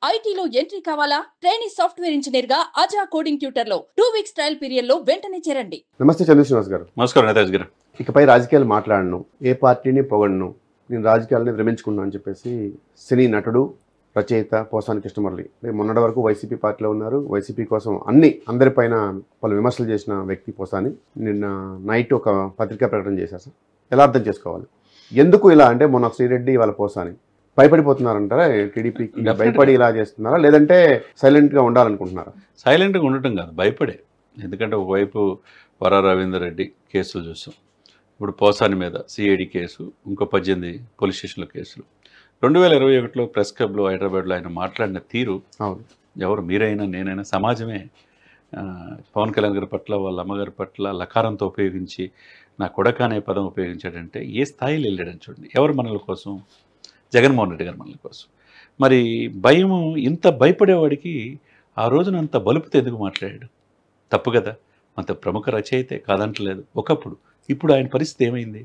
ఐటీలో ఎంట్రీ కావాలా? Training software engineer గా అజా కోడింగ్ ట్యూటర్ లో 2 వీక్స్ ట్రయల్ పీరియడ్ లో వెంటనే చేరండి. నమస్తే చంద్రశ్రీనివాస్ గారు. నమస్కారం నేతాజీ గారు. ఇకపై రాజకీయాలు మాట్లాడను, ఏ పార్టీని పొగడను, నేను రాజకీయాలని విరమించుకున్నాను అని చెప్పేసి సినీ నటుడు, రచయిత పోసాని కృష్ణమురళి మొన్నటి వరకు వైసీపీ పార్టీలో ఉన్నారు. వైసీపీ కోసం అందరిపైన పలు విమర్శలు చేసిన వ్యక్తి పోసాని నిన్న నైట్ ఒక పత్రికా ప్రకటన చేశారు సార్. ఎలా అర్థం చేసుకోవాలి? ఎందుకు ఇలా అంటే మొన్న శ్రీరెడ్డి వాళ్ళ పోసాని భయపడిపోతున్నారంటారా? టీడీపీకి భయపడి ఇలా చేస్తున్నారా, లేదంటే సైలెంట్గా ఉండాలనుకుంటున్నారా? సైలెంట్గా ఉండటం కాదు, భయపడే. ఎందుకంటే ఒకవైపు వర రవీందర్ రెడ్డి కేసులు చూసాం, ఇప్పుడు పోసాని మీద సిఐడి కేసు, ఇంకో 18 పోలీస్ స్టేషన్ల కేసులు. 2021లో ప్రెస్ క్లబ్లో హైదరాబాద్లో ఆయన మాట్లాడిన తీరు, ఎవరు మీరైనా నేనైనా సమాజమే పవన్ కళ్యాణ్ గారి పట్ల, వాళ్ళ అమ్మగారి పట్ల లకారంతో ఉపయోగించి నా కొడక అనే పదం ఉపయోగించాడంటే ఏ స్థాయిలో వెళ్ళాడని చూడండి. ఎవరు మనల కోసం? జగన్మోహన్ రెడ్డి గారు మనల కోసం. మరి భయము, ఇంత భయపడేవాడికి ఆ రోజున అంత బలుపుతో ఎందుకు మాట్లాడాడు? తప్పు కదా. అంత ప్రముఖ రచయితే కాదంటలేదు ఒకప్పుడు. ఇప్పుడు ఆయన పరిస్థితి ఏమైంది?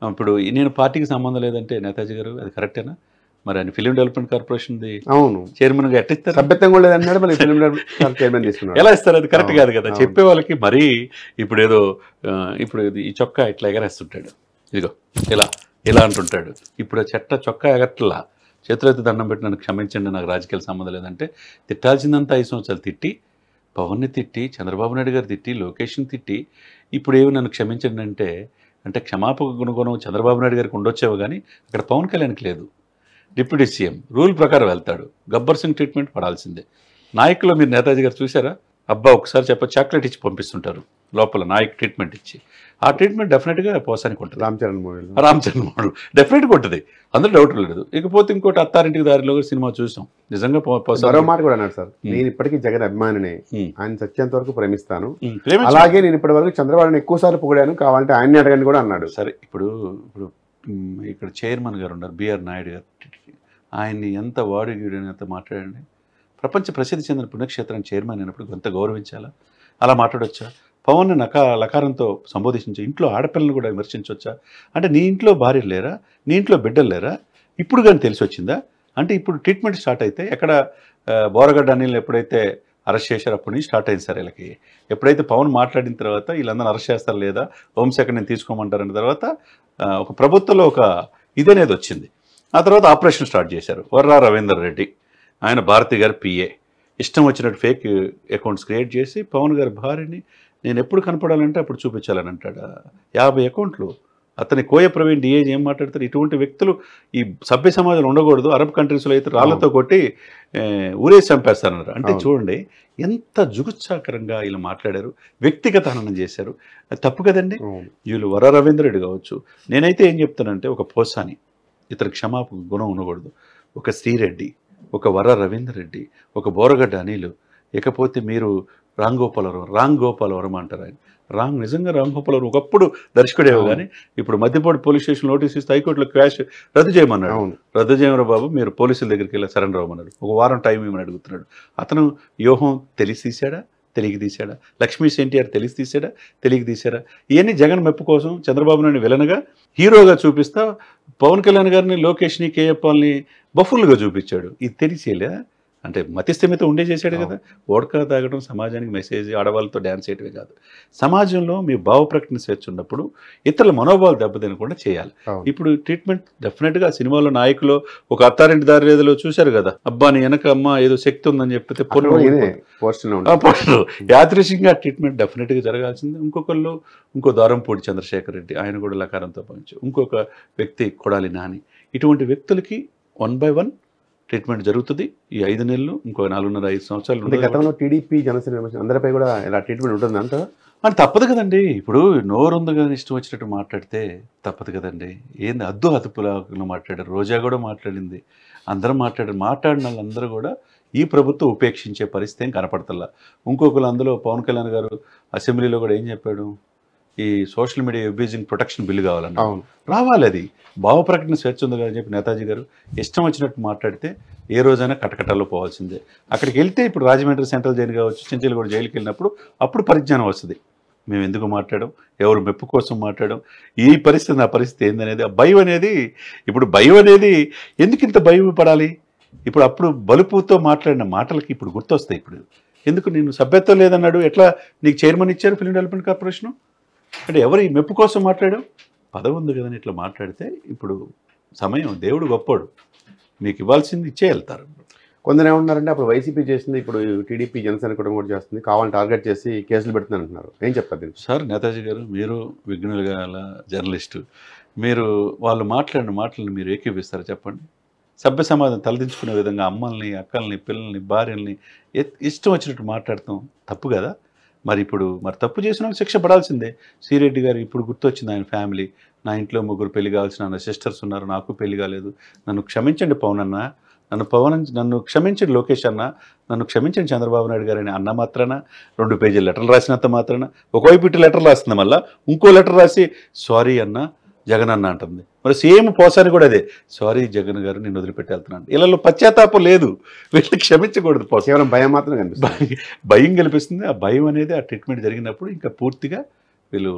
ఇప్పుడు నేను పార్టీకి సంబంధం లేదంటే నేతాజీ గారు అది కరెక్టేనా? మరి ఆయన ఫిలిం డెవలప్మెంట్ కార్పొరేషన్ది చైర్మన్గా ఎట్టిస్తారు? ఎలా ఇస్తారు? అది కరెక్ట్ కాదు కదా. చెప్పే వాళ్ళకి మరీ ఇప్పుడు ఈ చొక్కా ఇట్లా ఎగరేస్తుంటాడు, ఇదిగో ఇలా ఇలా అంటుంటాడు. ఇప్పుడు చొక్కా ఎగట్లా, చేతులైతే దండం పెట్టి నన్ను క్షమించండి, నాకు రాజకీయాల సంబంధం లేదంటే తిట్టాల్సిందంతా 5 సంవత్సరాలు తిట్టి, పవన్ని తిట్టి, చంద్రబాబు నాయుడు గారు తిట్టి, లోకేష్ని తిట్టి, ఇప్పుడు ఏమి నన్ను క్షమించండి అంటే క్షమాపక గుణగుణం చంద్రబాబు నాయుడు గారికి ఉండొచ్చేవో కానీ అక్కడ పవన్ కళ్యాణ్కి లేదు. డిప్యూటీ సీఎం రూల్ ప్రకారం వెళ్తాడు, గబ్బర్ సింగ్ ట్రీట్మెంట్ పడాల్సిందే. నాయకులు మీరు నేతాజీ గారు చూసారా? అబ్బా ఒకసారి చాక్లెట్ ఇచ్చి పంపిస్తుంటారు లోపల, నాయక్ ట్రీట్మెంట్ ఇచ్చి. ఆ ట్రీట్మెంట్ డెఫినెట్గా పోసానికి ఉంటుంది. రామ్ చరణ్ మోడల్ డెఫినెట్గా ఉంటుంది, అందులో డౌట్ లేదు. ఇకపోతే ఇంకోటి అత్తారింటికి దారిలో సినిమా చూసాం. నిజంగా మాట కూడా అన్నాడు సార్, నేను ఇప్పటికీ జగన్ అభిమానినే, ఆయన సత్యంత వరకు ప్రేమిస్తాను, అలాగే నేను ఇప్పటి వరకు చంద్రబాబుని ఎక్కువసార్లు పొగిడాను, కావాలంటే ఆయన్ని అడగండి కూడా అన్నాడు. సరే, ఇప్పుడు ఇక్కడ చైర్మన్ గారు ఉన్నారు బిఆర్ నాయుడు గారు, ఆయన్ని ఎంత వాడు గీడని ఎంత మాట్లాడండి. ప్రపంచ ప్రసిద్ధి చెందిన పుణ్యక్షేత్రానికి చైర్మన్ అయినప్పుడు ఎంత గౌరవించాలా? అలా మాట్లాడొచ్చా? పవన్ని లకారంతో సంబోధించ, ఇంట్లో ఆడపిల్లలను కూడా విమర్శించవచ్చా? అంటే నీ ఇంట్లో భార్యలు లేరా, నీ ఇంట్లో బిడ్డలు లేరా? ఇప్పుడు కానీ తెలిసి వచ్చిందా? అంటే ఇప్పుడు ట్రీట్మెంట్ స్టార్ట్ అయితే ఎక్కడ బోరగడ్డ అనిల్ ఎప్పుడైతే అరెస్ట్ చేశారో అప్పటి నుంచి స్టార్ట్ అయింది సార్ వీళ్ళకి. ఎప్పుడైతే పవన్ మాట్లాడిన తర్వాత వీళ్ళందరూ అరెస్ట్ చేస్తారు లేదా, హోంశాఖ నేను తీసుకోమంటారన్న తర్వాత ఒక ప్రభుత్వంలో ఒక ఇదనేది వచ్చింది. ఆ తర్వాత ఆపరేషన్ స్టార్ట్ చేశారు. వర్రా రవీందర్ రెడ్డి, ఆయన భారతి గారి పిఏ, ఇష్టం వచ్చినట్టు ఫేక్ అకౌంట్స్ క్రియేట్ చేసి పవన్ గారి భార్యని నేను ఎప్పుడు కనపడాలంటే అప్పుడు చూపించాలని అంటాడు. 50 అకౌంట్లు. అతని కోయ ప్రవీణ్ డిఏజీ ఏం మాట్లాడతారు? ఇటువంటి వ్యక్తులు ఈ సభ్య సమాజంలో ఉండకూడదు, అరబ్ కంట్రీస్లో అయితే రాళ్లతో కొట్టి ఊరేసి చంపేస్తారన్నారు. అంటే చూడండి ఎంత జుగుత్సాకరంగా వీళ్ళు మాట్లాడారు, వ్యక్తిగత హననం చేశారు. తప్పు కదండి. వీళ్ళు వర రవీంద్ర రెడ్డి కావచ్చు. నేనైతే ఏం చెప్తానంటే, ఒక పోసాని ఇతర క్షమాపక గుణం ఉండకూడదు, ఒక శ్రీరెడ్డి, ఒక వర రవీందర్ రెడ్డి, ఒక బోరగడ్డ అనిలు, ఇకపోతే మీరు రామ్ గోపాలవరం అంటారు. ఆయన నిజంగా రామ్ గోపాలవరం ఒకప్పుడు దర్శకుడేవో కానీ ఇప్పుడు మధ్యపాడు పోలీస్ స్టేషన్ నోటీస్ ఇస్తే హైకోర్టులో క్వాష్ రద్దు చేయమన్నాడు. రద్దు చేయమరా బాబు, మీరు పోలీసుల దగ్గరికి వెళ్ళి సరెండర్ అవ్వమన్నాడు. ఒక వారం టైం ఇవ్వమని అడుగుతున్నాడు. అతను వ్యూహం తెలిసి తీశాడా, తెలియక తీశాడా? లక్ష్మీస్ ఎన్టీఆర్ తెలిసి తీశాడా, తెలియక తీశాడా? ఇవన్నీ జగన్ మెప్పు కోసం చంద్రబాబు నాయుడు విలన్గా హీరోగా చూపిస్తా పవన్ కళ్యాణ్ గారిని, లోకేష్ని, కేఎప్పాల్ని బఫుల్గా చూపించాడు. ఇది తెలిసేలే అంటే మతిస్థిమితం ఉండే చేశాడు కదా. ఓడకా తాగడం సమాజానికి మెసేజ్, ఆడవాళ్ళతో డ్యాన్స్ చేయడమే కాదు, సమాజంలో మీ భావ ప్రకటన స్వేచ్ఛ ఉన్నప్పుడు ఇతరుల మనోభావాలు దెబ్బతినకుండా చేయాలి. ఇప్పుడు ట్రీట్మెంట్ డెఫినెట్గా సినిమాలో నాయకులు ఒక అత్తారింటి దారిలో చూశారు కదా, అబ్బాని వెనక అమ్మ ఏదో శక్తి ఉందని చెప్పితే యాదృశికంగా ట్రీట్మెంట్ డెఫినెట్గా జరగాల్సింది. ఇంకో దారంపూడి చంద్రశేఖర్ రెడ్డి, ఆయన కూడా లకారంతో పంచు, ఇంకొక వ్యక్తి కొడాలి నాని, ఇటువంటి వ్యక్తులకి 1 by 1 ట్రీట్మెంట్ జరుగుతుంది. ఈ 5 నెలలు, ఇంకో 4.5 సంవత్సరాలు. గతంలో టీడీపీ జనసేన అందరిపై కూడా ఇలా ట్రీట్మెంట్ ఉంటుంది అంట. అని తప్పదు కదండి. ఇప్పుడు నోరుంది కానీ ఇష్టం వచ్చినట్టు మాట్లాడితే తప్పదు కదండి. ఏంది అదుపులా మాట్లాడారు, రోజా కూడా మాట్లాడింది, అందరూ మాట్లాడిన వాళ్ళందరూ కూడా ఈ ప్రభుత్వం ఉపేక్షించే పరిస్థితి ఏం కనపడతల్లా. ఇంకొకరు అందులో పవన్ కళ్యాణ్ గారు అసెంబ్లీలో కూడా ఏం చెప్పాడు, ఈ social media abusing protection bill కావాలన్న. రావాలి, అది భావ ప్రకటన స్వేచ్ఛ ఉంది అని చెప్పి నేతాజీ గారు ఇష్టం వచ్చినట్టు మాట్లాడితే ఏ రోజైనా కటకటాల్లో పోవాల్సిందే. అక్కడికి వెళ్తే ఇప్పుడు రాజమండ్రి సెంట్రల్ జైలు కావచ్చు, చింతలగూడ జైలుకి వెళ్ళినప్పుడు అప్పుడు పరిజ్ఞానం వస్తుంది. మేము ఎందుకు మాట్లాడడం, ఎవరు మెప్పు కోసం మాట్లాడడం, ఈ పరిస్థితి నా పరిస్థితి ఏందనేది. భయం అనేది, ఇప్పుడు భయం అనేది ఎందుకు ఇంత భయం పడాలి? అప్పుడు బలుపుతో మాట్లాడిన మాటలకి ఇప్పుడు గుర్తొస్తాయి. ఇప్పుడు ఎందుకు నేను సభ్యత్వం లేదన్నాడు, ఎట్లా నీకు చైర్మన్ ఇచ్చారు ఫిల్మ్ డెవలప్మెంట్ కార్పొరేషను అంటే ఎవరి మెప్పు కోసం మాట్లాడావు? పదవి ఉంది కదని ఇట్లా మాట్లాడితే ఇప్పుడు సమయం, దేవుడు గొప్పోడు, మీకు ఇవ్వాల్సింది ఇచ్చే వెళ్తారు. కొందరు ఏమంటున్నారంటే అప్పుడు వైసీపీ చేసింది ఇప్పుడు టీడీపీ జనసేన కూడా చేస్తుంది, కావాలని టార్గెట్ చేసి కేసులు పెడుతుంది అంటున్నారు. ఏం చెప్తారు దీనికి? సార్ నేతాజీ గారు, మీరు విఘ్నులుగా జర్నలిస్టు, మీరు వాళ్ళు మాట్లాడిన మాటలను మీరు ఏకీపిస్తారా చెప్పండి? సభ్య సమాజం తలదించుకునే విధంగా అమ్మల్ని, అక్కల్ని, పిల్లల్ని, భార్యల్ని ఇష్టం వచ్చినట్టు మాట్లాడతాం తప్పు కదా? మరి తప్పు చేసిన వాళ్ళకి శిక్ష పడాల్సిందే. శ్రీరెడ్డి గారు ఇప్పుడు గుర్తొచ్చింది ఆయన ఫ్యామిలీ, నా ఇంట్లో 3 పెళ్లి కావాల్సిన నా సిస్టర్స్ ఉన్నారు, నాకు పెళ్లి కాలేదు, నన్ను క్షమించండి పవన్ అన్న, నన్ను క్షమించండి లోకేష్ అన్న, నన్ను క్షమించండి చంద్రబాబు నాయుడు గారు అని అన్న మాత్రాన 2 పేజీల లెటర్లు రాసినంత మాత్రాన ఒకవైపు ఇటు లెటర్ రాస్తుంది, మళ్ళీ ఇంకో లెటర్ రాసి సారీ అన్న జగన్ అన్న అంటుంది. మరి సేమ్ పోసాని కూడా అదే, సారీ జగన్ గారు నేను వదిలిపెట్టి వెళ్తున్నాను. ఇళ్ళలో పశ్చాత్తాపం లేదు, వీళ్ళని క్షమించకూడదు. కేవలం భయం మాత్రం కనిపిస్తుంది, భయం కనిపిస్తుంది. ఆ భయం అనేది ఆ ట్రీట్మెంట్ జరిగినప్పుడు ఇంకా పూర్తిగా వీళ్ళు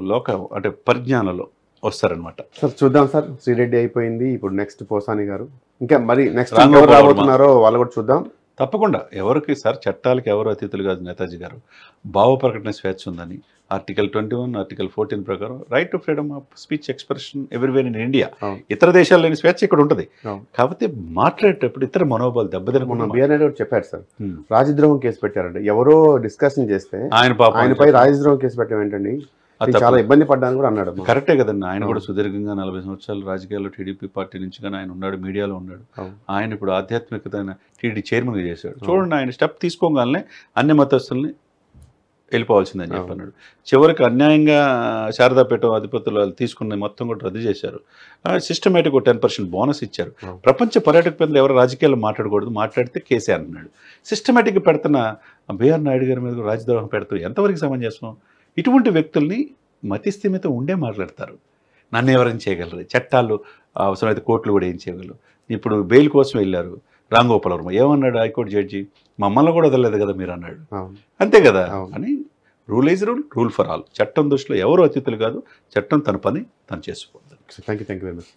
అంటే పరిజ్ఞానంలో వస్తారనమాట. సార్ చూద్దాం సార్, శ్రీరెడ్డి అయిపోయింది, ఇప్పుడు నెక్స్ట్ పోసాని గారు, ఇంకా మరి నెక్స్ట్ ఎవరు రాబోతున్నారో వాళ్ళు కూడా చూద్దాం. తప్పకుండా ఎవరికి సార్, చట్టాలకు ఎవరు అతిథులు కాదు నేతాజీ గారు. భావ ప్రకటన స్వేచ్ఛ ఉందని ఆర్టికల్ 21, ఆర్టికల్ 14 ప్రకారం right to freedom of speech expression everywhere in India. ఇతర దేశాల్లో లేని స్వేచ్ఛ ఇక్కడ ఉంటుంది. కాకపోతే మాట్లాడేటప్పుడు ఇతర మనోభావాలు దెబ్బతినకుండా. బిఆర్ నాయుడు గారు చెప్పారు సార్, రాజద్రోహం కేసు పెట్టారంటే ఎవరో డిస్కషన్ చేస్తే ఆయనపై రాజద్రోహం కేసు పెట్టడం ఏంటండి, చాలా ఇబ్బంది పడ్డాను కూడా అన్నాడు. కరెక్టే కదండి. ఆయన కూడా సుదీర్ఘంగా 40 సంవత్సరాలు రాజకీయాల్లో టీడీపీ పార్టీ నుంచి కానీ ఆయన ఉన్నాడు, మీడియాలో ఉన్నాడు. ఆయన ఇప్పుడు ఆధ్యాత్మికత టీడీ చైర్మన్గా చేశాడు. చూడండి, ఆయన స్టెప్ తీసుకోగానే అన్ని మతస్థుల్ని వెళ్ళిపోవాల్సిందని చెప్పన్నాడు. చివరికి అన్యాయంగా శారదాపేట అధిపతులు తీసుకున్న మొత్తం కూడా రద్దు చేశారు. సిస్టమేటిక్ 10% బోనస్ ఇచ్చారు. ప్రపంచ పర్యాటక పేర్లు ఎవరు రాజకీయాల్లో మాట్లాడకూడదు, మాట్లాడితే కేసీఆర్ అన్నాడు. సిస్టమేటిక్గా పెడుతున్న బిఆర్ నాయుడు గారి మీద రాజద్రోహం పెడుతూ ఎంతవరకు సమంజసం? ఇటువంటి వ్యక్తుల్ని మతిస్థిమితం ఉండే మాట్లాడతారు. నన్ను ఎవరైనా చేయగలరు, చట్టాలు అవసరమైతే కోర్టులు కూడా ఏం చేయగలరు. ఇప్పుడు బెయిల్ కోసం వెళ్ళారు రాంగోపాల్ వర్మ, ఏమన్నాడు హైకోర్టు జడ్జి, మమ్మల్ని కూడా వదలలేదు కదా మీరు అన్నాడు. అంతే కదా అని rule is rule for all. చట్టం దృష్టిలో ఎవరు అతిథులు కాదు, చట్టం తన పని తను చేసుకోవాలి. Thank you very much.